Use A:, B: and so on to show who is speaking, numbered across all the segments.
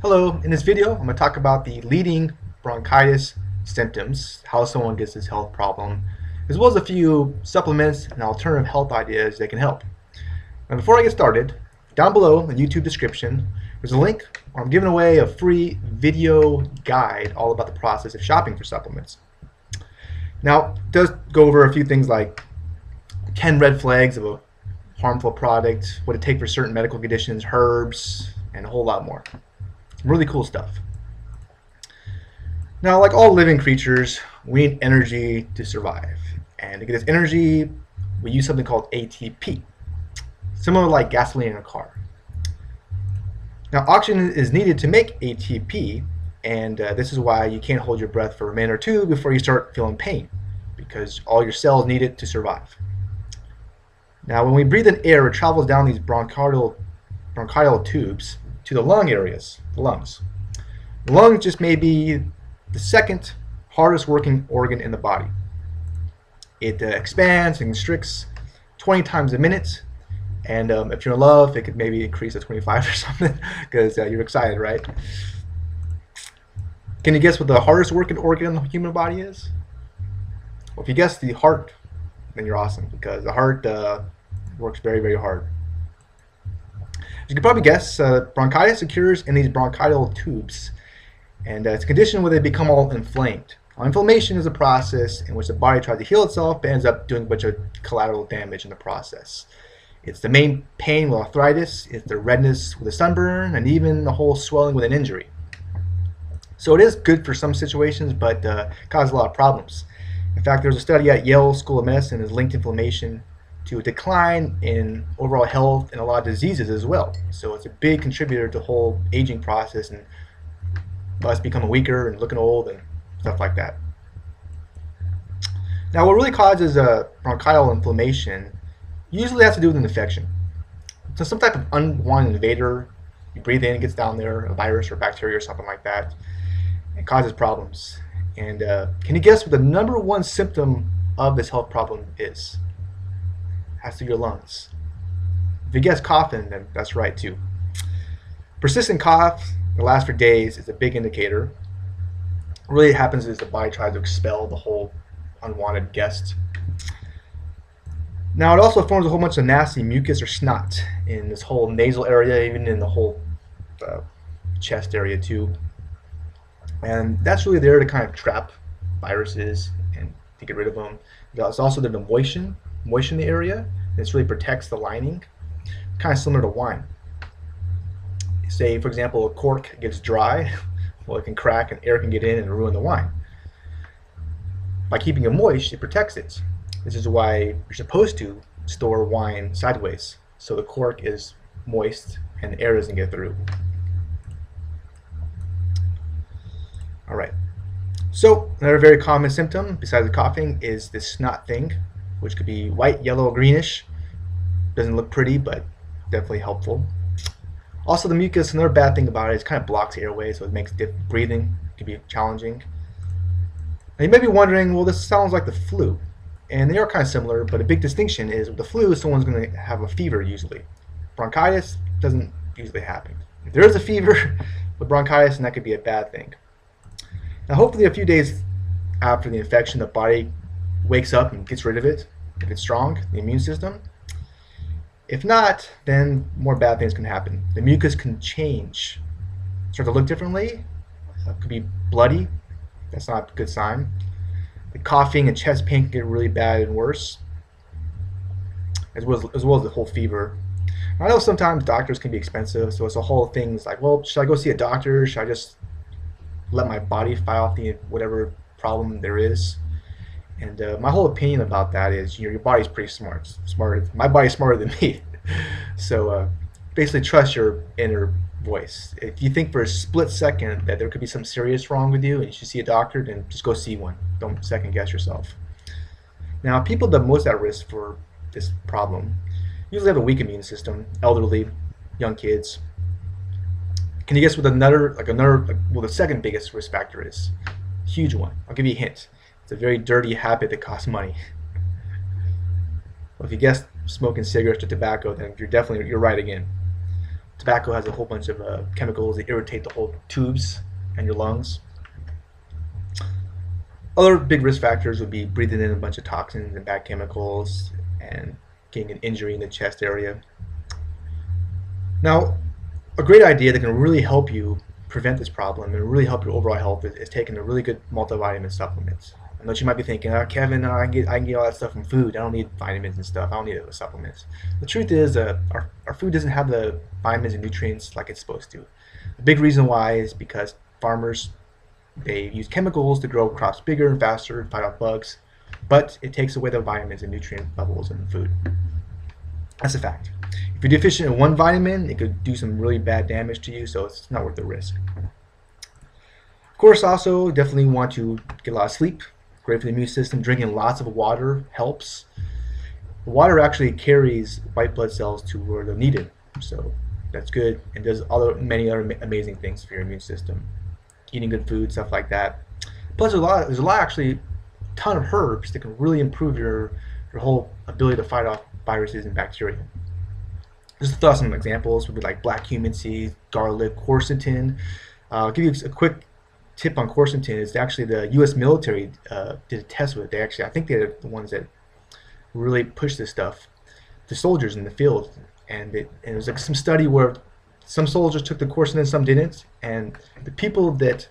A: Hello, in this video I'm going to talk about the leading bronchitis symptoms, how someone gets this health problem, as well as a few supplements and alternative health ideas that can help. Now before I get started, down below in the YouTube description there's a link where I'm giving away a free video guide all about the process of shopping for supplements. Now it does go over a few things like 10 red flags of a harmful product, what it takes for certain medical conditions, herbs, and a whole lot more. Really cool stuff. Now, like all living creatures, we need energy to survive. And to get this energy, we use something called ATP, similar like gasoline in a car. Now, oxygen is needed to make ATP, and this is why you can't hold your breath for a minute or two before you start feeling pain, because all your cells need it to survive. Now, when we breathe in air, it travels down these bronchial tubes to the lung areas, the lungs. The lungs just may be the second hardest working organ in the body. It expands and constricts 20 times a minute, and if you're in love, it could maybe increase to 25 or something, because you're excited, right? Can you guess what the hardest working organ in the human body is? Well, if you guess the heart, then you're awesome, because the heart works very, very hard. As you can probably guess, bronchitis occurs in these bronchial tubes, and it's a condition where they become all inflamed. Now, inflammation is a process in which the body tries to heal itself but ends up doing a bunch of collateral damage in the process. It's the main pain with arthritis, it's the redness with a sunburn, and even the whole swelling with an injury. So it is good for some situations, but causes a lot of problems. In fact, there's a study at Yale School of Medicine that has linked inflammation to a decline in overall health and a lot of diseases as well. So it's a big contributor to the whole aging process and us becoming weaker and looking old and stuff like that. Now, what really causes bronchial inflammation usually has to do with an infection. So some type of unwanted invader, you breathe in, it gets down there, a virus or bacteria or something like that, and causes problems. And can you guess what the #1 symptom of this health problem is? Has to do with your lungs. If you guess coughing, then that's right too. Persistent cough that lasts for days is a big indicator. What really happens is the body tries to expel the whole unwanted guest. Now, it also forms a whole bunch of nasty mucus or snot in this whole nasal area, even in the whole chest area too. And that's really there to kind of trap viruses and to get rid of them. It's also there to moisten the area. This really protects the lining, kind of similar to wine. Say, for example, a cork gets dry, well, it can crack and air can get in and ruin the wine. By keeping it moist, it protects it. This is why you're supposed to store wine sideways, so the cork is moist and the air doesn't get through. All right. So another very common symptom besides the coughing is this snot thing, which could be white, yellow, greenish. Doesn't look pretty, but definitely helpful. Also, the mucus, another bad thing about it is it kind of blocks the airway, so it makes breathing can be challenging. Now, you may be wondering, well, this sounds like the flu, and they are kind of similar, but a big distinction is with the flu, someone's going to have a fever usually. Bronchitis doesn't usually happen. If there is a fever with bronchitis, then that could be a bad thing. Now, hopefully, a few days after the infection, the body wakes up and gets rid of it, if it's strong, the immune system. If not, then more bad things can happen. The mucus can change, start to look differently. It could be bloody. That's not a good sign. The coughing and chest pain can get really bad and worse, as well as the whole fever. I know sometimes doctors can be expensive, so it's a whole thing. It's like, well, should I go see a doctor? Should I just let my body fight off whatever problem there is? And my whole opinion about that is your body's pretty smart. My body's smarter than me. So basically trust your inner voice. If you think for a split second that there could be something serious wrong with you and you should see a doctor, then just go see one. Don't second guess yourself. Now, people the most at risk for this problem usually have a weak immune system, elderly, young kids. Can you guess what the second biggest risk factor is? Huge one. I'll give you a hint. It's a very dirty habit that costs money. Well, if you guessed smoking cigarettes or tobacco, then you're right again. Tobacco has a whole bunch of chemicals that irritate the whole tubes and your lungs. Other big risk factors would be breathing in a bunch of toxins and bad chemicals and getting an injury in the chest area. Now, a great idea that can really help you prevent this problem and really help your overall health is taking a really good multivitamin supplement. I know you might be thinking, Kevin, I can get all that stuff from food. I don't need vitamins and stuff. I don't need it with supplements. The truth is, our food doesn't have the vitamins and nutrients like it's supposed to. The big reason why is because farmers, they use chemicals to grow crops bigger and faster and fight off bugs, but it takes away the vitamins and nutrient levels in the food. That's a fact. If you're deficient in one vitamin, it could do some really bad damage to you, so it's not worth the risk. Of course, also definitely want to get a lot of sleep. Great for the immune system. Drinking lots of water helps. Water actually carries white blood cells to where they're needed, so that's good, and does many other amazing things for your immune system. Eating good food, stuff like that. Plus, there's a lot actually, a ton of herbs that can really improve your whole ability to fight off viruses and bacteria. Just to throw out some examples would be like black cumin seeds, garlic, quercetin. I'll give you a quick tip on quercetin. It's actually the U.S. military did a test with it. I think they're the ones that really pushed this stuff to soldiers in the field, and it was like some study where some soldiers took the quercetin, some didn't, and the people that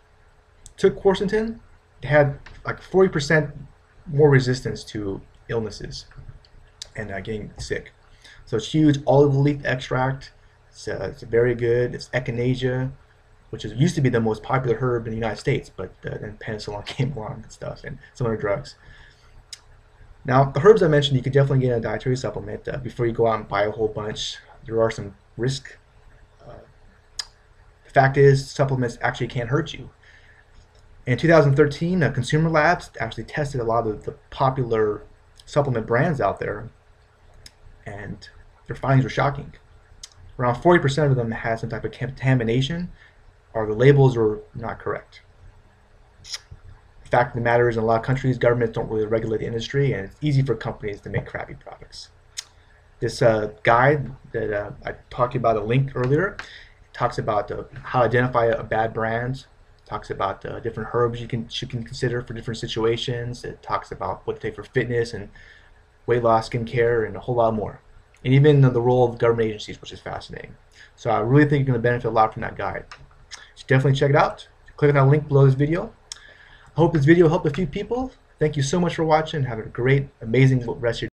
A: took quercetin had like 40% more resistance to illnesses and getting sick. So it's huge. Olive leaf extract, it's very good. It's echinacea, which used to be the most popular herb in the United States, but then penicillin came along and stuff, and some other drugs. Now, the herbs I mentioned, you could definitely get in a dietary supplement before you go out and buy a whole bunch. There are some risks. The fact is, supplements actually can't hurt you. In 2013, Consumer Labs actually tested a lot of the popular supplement brands out there, and their findings were shocking. Around 40% of them had some type of contamination, or the labels were not correct. The fact of the matter is, in a lot of countries, governments don't really regulate the industry, and it's easy for companies to make crappy products. This guide that I talked about a link earlier talks about how to identify a bad brand. Talks about different herbs you can consider for different situations. It talks about what to take for fitness and weight loss, skincare, and a whole lot more. And even the role of government agencies, which is fascinating. So I really think you're going to benefit a lot from that guide. So definitely check it out. Click on that link below this video. I hope this video helped a few people. Thank you so much for watching. Have a great, amazing rest of your day.